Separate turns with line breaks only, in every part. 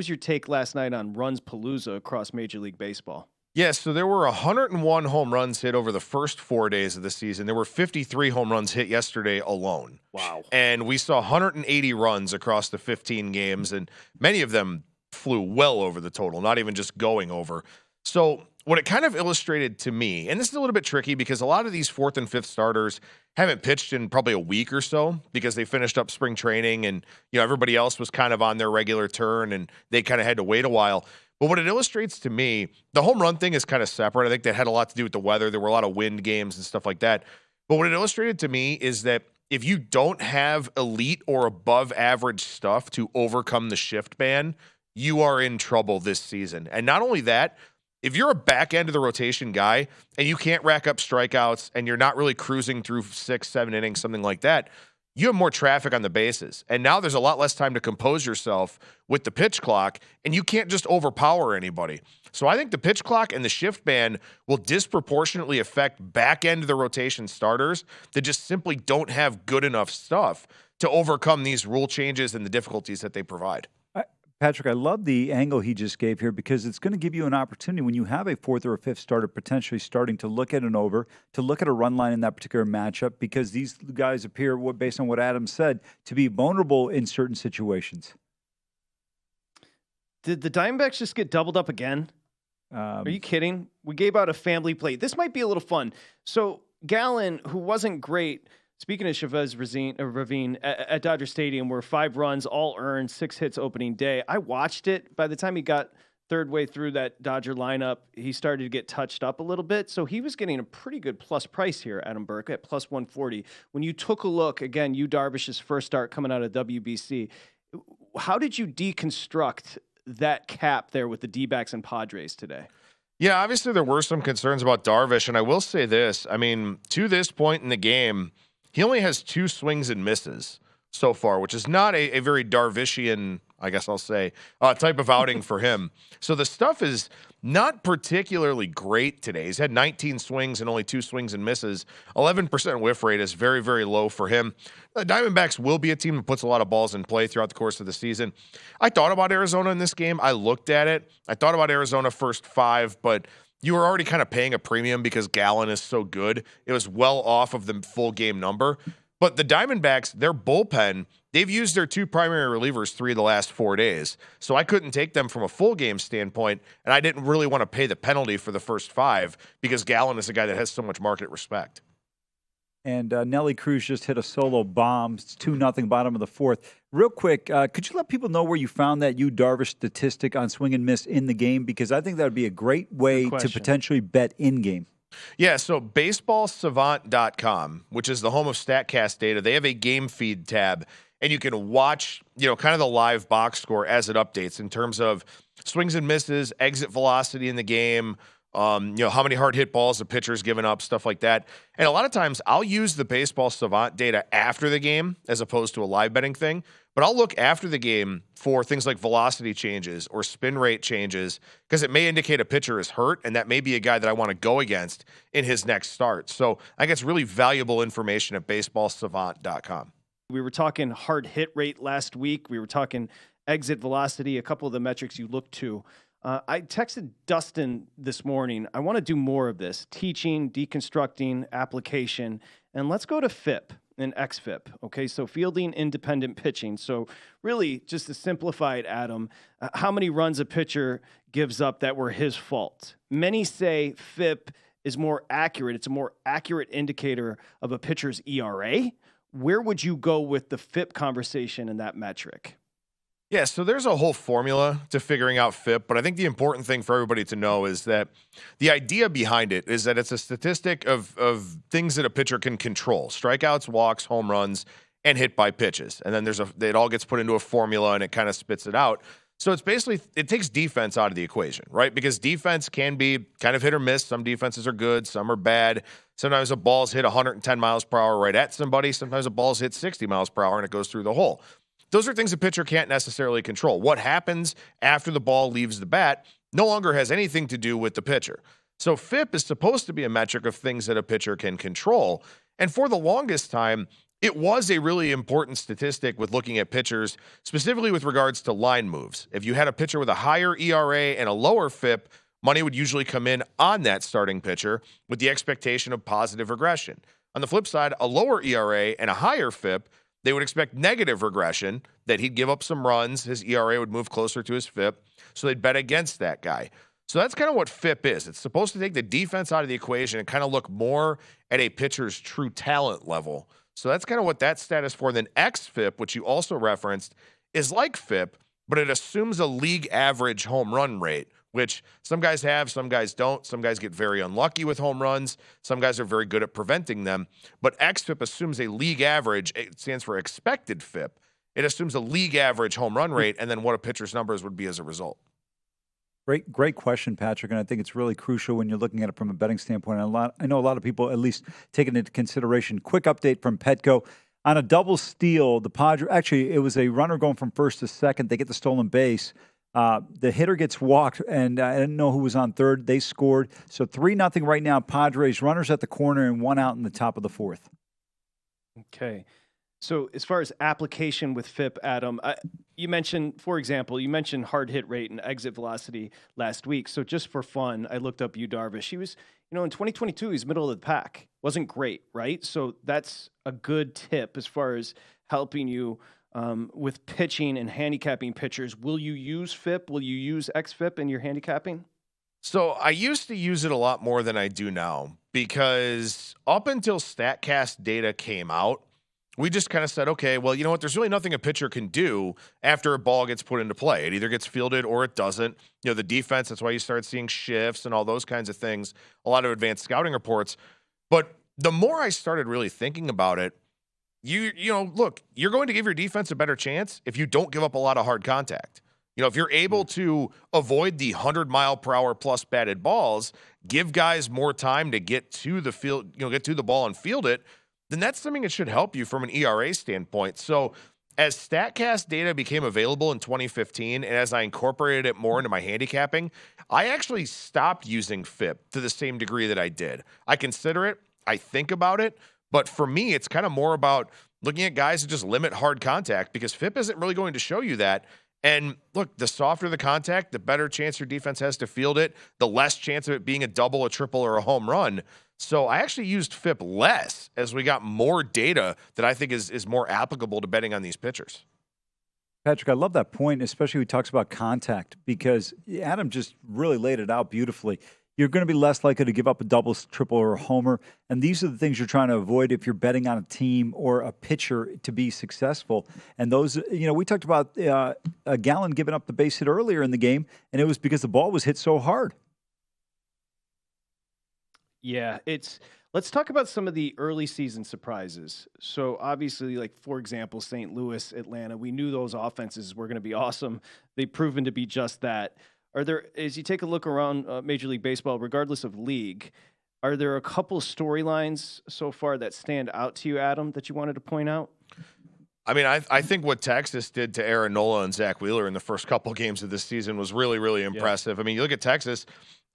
was your take last night on Runs Palooza across Major League Baseball?
Yes, so there were 101 home runs hit over the first 4 days of the season. There were 53 home runs hit yesterday alone.
Wow.
And we saw 180 runs across the 15 games, and many of them flew well over the total, not even just going over. So what it kind of illustrated to me, and this is a little bit tricky because a lot of these fourth and fifth starters haven't pitched in probably a week or so because they finished up spring training and everybody else was kind of on their regular turn and they kind of had to wait a while. But what it illustrates to me, the home run thing is kind of separate. I think that had a lot to do with the weather. There were a lot of wind games and stuff like that. But what it illustrated to me is that if you don't have elite or above average stuff to overcome the shift ban, you are in trouble this season. And not only that, if you're a back end of the rotation guy and you can't rack up strikeouts and you're not really cruising through 6-7 innings, something like that, you have more traffic on the bases. And now there's a lot less time to compose yourself with the pitch clock, and you can't just overpower anybody. So I think the pitch clock and the shift ban will disproportionately affect back end of the rotation starters that just simply don't have good enough stuff to overcome these rule changes and the difficulties that they provide.
Patrick, I love the angle he just gave here because it's going to give you an opportunity when you have a fourth or a fifth starter potentially starting to look at an over, to look at a run line in that particular matchup, because these guys appear, based on what Adam said, to be vulnerable in certain situations.
Did the Diamondbacks just get doubled up again? Are you kidding? We gave out a family play. This might be a little fun. So Gallen, who wasn't great, speaking of Chavez Ravine at Dodger Stadium, were 5 runs, all earned, 6 hits opening day. I watched it. By the time he got third way through that Dodger lineup, he started to get touched up a little bit. So he was getting a pretty good plus price here, Adam Burke, at plus 140. When you took a look, again, Yu Darvish's first start coming out of WBC, how did you deconstruct that cap there with the D-backs and Padres today?
Yeah, obviously there were some concerns about Darvish, and I will say this. I mean, to this point in the game, he only has 2 swings and misses so far, which is not a very Darvishian, I guess I'll say, type of outing for him. So the stuff is not particularly great today. He's had 19 swings and only 2 swings and misses. 11% whiff rate is very, very low for him. The Diamondbacks will be a team that puts a lot of balls in play throughout the course of the season. I thought about Arizona in this game. I looked at it. I thought about Arizona first 5, but you were already kind of paying a premium because Gallen is so good. It was well off of the full game number. But the Diamondbacks, their bullpen, they've used their 2 primary relievers 3 of the last 4 days. So I couldn't take them from a full game standpoint, and I didn't really want to pay the penalty for the first 5 because Gallen is a guy that has so much market respect.
And Nelly Cruz just hit a solo bomb. It's 2-0 bottom of the 4th. Real quick, could you let people know where you found that Yu Darvish statistic on swing and miss in the game? Because I think that would be a great way to potentially bet in-game.
Yeah, so baseballsavant.com, which is the home of StatCast data, they have a game feed tab, and you can watch, kind of the live box score as it updates in terms of swings and misses, exit velocity in the game, how many hard hit balls the pitcher's given up, stuff like that. And a lot of times I'll use the Baseball Savant data after the game as opposed to a live betting thing. But I'll look after the game for things like velocity changes or spin rate changes because it may indicate a pitcher is hurt, and that may be a guy that I want to go against in his next start. So I think it's really valuable information at baseballsavant.com.
We were talking hard hit rate last week. We were talking exit velocity, a couple of the metrics you look to. I texted Dustin this morning. I want to do more of this, teaching, deconstructing, application, and let's go to FIP and XFIP. Okay, so fielding independent pitching. So really, just to simplify it, Adam, how many runs a pitcher gives up that were his fault? Many say FIP is more accurate. It's a more accurate indicator of a pitcher's ERA. Where would you go with the FIP conversation in that metric?
Yeah, so there's a whole formula to figuring out FIP, but I think the important thing for everybody to know is that the idea behind it is that it's a statistic of things that a pitcher can control: strikeouts, walks, home runs, and hit by pitches. And then it all gets put into a formula and it kind of spits it out. So it's basically, it takes defense out of the equation, right? Because defense can be kind of hit or miss. Some defenses are good, some are bad. Sometimes a ball's hit 110 miles per hour right at somebody. Sometimes a ball's hit 60 miles per hour and it goes through the hole. Those are things a pitcher can't necessarily control. What happens after the ball leaves the bat no longer has anything to do with the pitcher. So FIP is supposed to be a metric of things that a pitcher can control. And for the longest time, It was a really important statistic with looking at pitchers, specifically with regards to line moves. If you had a pitcher with a higher ERA and a lower FIP, money would usually come in on that starting pitcher with the expectation of positive regression. On the flip side, a lower ERA and a higher FIP, they would expect negative regression, that he'd give up some runs, his ERA would move closer to his FIP, so they'd bet against that guy. So that's kind of what FIP is. It's supposed to take the defense out of the equation and kind of look more at a pitcher's true talent level. So that's kind of what that stat is for. And then xFIP, which you also referenced, is like FIP, but it assumes a league average home run rate, which some guys have, some guys don't. Some guys get very unlucky with home runs. Some guys are very good at preventing them. But xFIP assumes a league average. It stands for expected FIP. It assumes a league average home run rate and then what a pitcher's numbers would be as a result.
Great question, Patrick, and I think it's really crucial when you're looking at it from a betting standpoint. I know a lot of people at least take it into consideration. Quick update from Petco. On a double steal, the Padres, actually, it was a runner going from first to second. They get the stolen base. The hitter gets walked, and I didn't know who was on third. They scored. So 3-0 right now, Padres. Runners at the corner and one out in the top of the fourth.
Okay. So as far as application with FIP, Adam, you mentioned, for example, hard hit rate and exit velocity last week. So just for fun, I looked up Yu Darvish. He was, in 2022, he's middle of the pack. Wasn't great, right? So that's a good tip as far as helping you with pitching and handicapping pitchers. Will you use FIP? Will you use xFIP in your handicapping?
So I used to use it a lot more than I do now because up until StatCast data came out, we just kind of said, okay, well, you know what? There's really nothing a pitcher can do after a ball gets put into play. It either gets fielded or it doesn't. The defense, that's why you start seeing shifts and all those kinds of things, a lot of advanced scouting reports. But the more I started really thinking about it, look, you're going to give your defense a better chance if you don't give up a lot of hard contact. If you're able to avoid the 100-mile-per-hour plus batted balls, give guys more time to get to the field, get to the ball and field it, then that's something that should help you from an ERA standpoint. So as StatCast data became available in 2015, and as I incorporated it more into my handicapping, I actually stopped using FIP to the same degree that I did. I consider it, I think about it, but for me, it's kind of more about looking at guys that just limit hard contact because FIP isn't really going to show you that. And look, the softer the contact, the better chance your defense has to field it, the less chance of it being a double, a triple, or a home run. So I actually used FIP less as we got more data that I think is more applicable to betting on these pitchers.
Patrick, I love that point, especially when he talks about contact, because Adam just really laid it out beautifully. You're going to be less likely to give up a double, triple, or a homer. And these are the things you're trying to avoid if you're betting on a team or a pitcher to be successful. And those, we talked about Gallen giving up the base hit earlier in the game, and it was because the ball was hit so hard.
Yeah, let's talk about some of the early season surprises. So obviously, like, for example, St. Louis, Atlanta, we knew those offenses were going to be awesome. They've proven to be just that. Are there, as you take a look around Major League Baseball, regardless of league, are there a couple storylines so far that stand out to you, Adam, that you wanted to point out?
I mean, I think what Texas did to Aaron Nola and Zach Wheeler in the first couple games of this season was really, really impressive. Yeah. I mean, you look at Texas,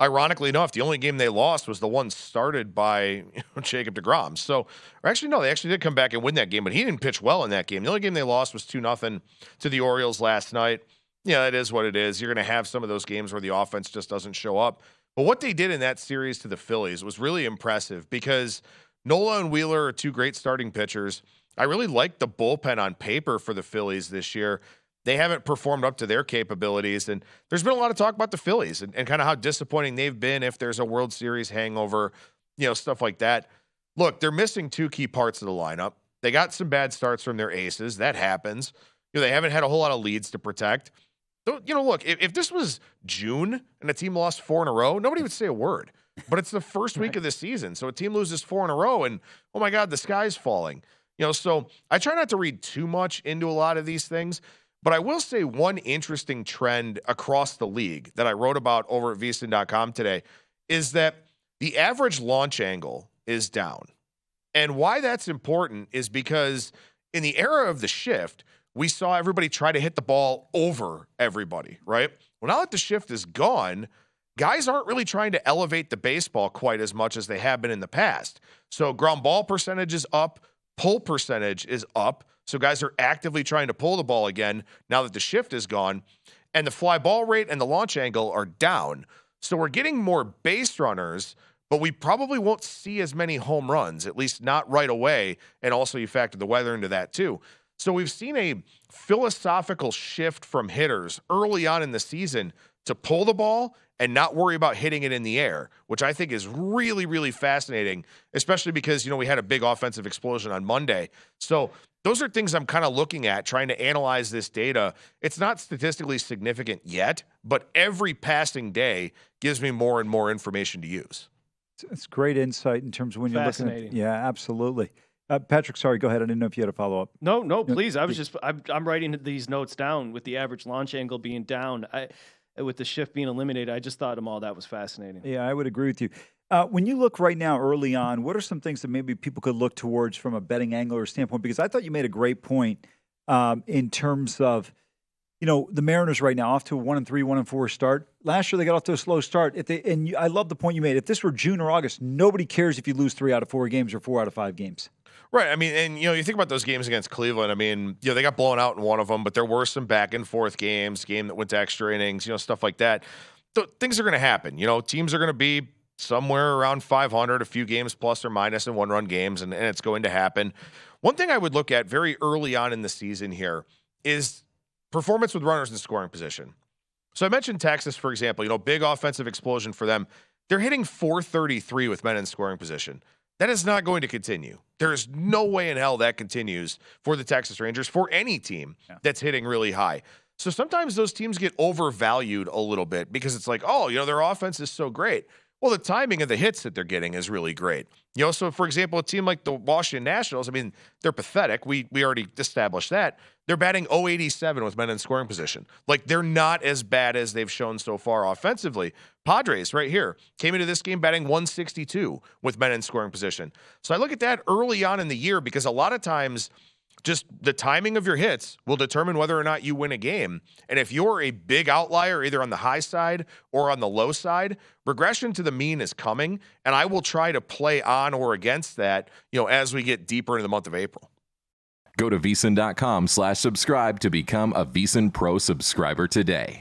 ironically enough, the only game they lost was the one started by Jacob deGrom. So, or actually, no, they actually did come back and win that game, but he didn't pitch well in that game. The only game they lost was 2-0 to the Orioles last night. Yeah, it is what it is. You're going to have some of those games where the offense just doesn't show up. But what they did in that series to the Phillies was really impressive because Nola and Wheeler are two great starting pitchers. I really like the bullpen on paper for the Phillies this year. They haven't performed up to their capabilities. And there's been a lot of talk about the Phillies and kind of how disappointing they've been if there's a World Series hangover, stuff like that. Look, they're missing two key parts of the lineup. They got some bad starts from their aces. That happens. They haven't had a whole lot of leads to protect. So, look, if this was June and a team lost 4 in a row, nobody would say a word. But it's the first week of the season. So a team loses 4 in a row and, oh, my God, the sky's falling. So I try not to read too much into a lot of these things. But I will say one interesting trend across the league that I wrote about over at VSiN.com today is that the average launch angle is down. And why that's important is because in the era of the shift, we saw everybody try to hit the ball over everybody, right? Well, now that the shift is gone, guys aren't really trying to elevate the baseball quite as much as they have been in the past. So ground ball percentage is up, pull percentage is up. So guys are actively trying to pull the ball again now that the shift is gone. And the fly ball rate and the launch angle are down. So we're getting more base runners, but we probably won't see as many home runs, at least not right away. And also you factor the weather into that too. So we've seen a philosophical shift from hitters early on in the season to pull the ball and not worry about hitting it in the air, which I think is really, really fascinating, especially because, we had a big offensive explosion on Monday. So those are things I'm kind of looking at, trying to analyze this data. It's not statistically significant yet, but every passing day gives me more and more information to use.
It's great insight in terms of when you're looking at. Yeah, absolutely. Patrick, sorry, go ahead. I didn't know if you had a follow-up.
No, please. I'm writing these notes down with the average launch angle being down. With the shift being eliminated, I just thought, Amal, that was fascinating.
Yeah, I would agree with you. When you look right now early on, what are some things that maybe people could look towards from a betting angle or standpoint? Because I thought you made a great point in terms of, the Mariners right now off to a 1-3, 1-4 start. Last year they got off to a slow start. I love the point you made. If this were June or August, nobody cares if you lose 3 out of 4 games or 4 out of 5 games.
Right. I mean, and, you think about those games against Cleveland. I mean, they got blown out in one of them, but there were some back and forth games, game that went to extra innings, stuff like that. Things are going to happen. Teams are going to be somewhere around 500, a few games plus or minus in one-run games, and it's going to happen. One thing I would look at very early on in the season here is performance with runners in scoring position. So I mentioned Texas, for example, big offensive explosion for them. They're hitting .433 with men in scoring position. That is not going to continue. There is no way in hell that continues for the Texas Rangers, for any team that's hitting really high. So sometimes those teams get overvalued a little bit because it's like, their offense is so great. Well, the timing of the hits that they're getting is really great. So for example, a team like the Washington Nationals, I mean, they're pathetic. We already established that. They're batting .087 with men in scoring position. Like, they're not as bad as they've shown so far offensively. Padres right here came into this game batting .162 with men in scoring position. So I look at that early on in the year because a lot of times just the timing of your hits will determine whether or not you win a game. And if you're a big outlier, either on the high side or on the low side, regression to the mean is coming. And I will try to play on or against that, as we get deeper into the month of April.
Go to VSiN.com/subscribe to become a VSiN Pro subscriber today.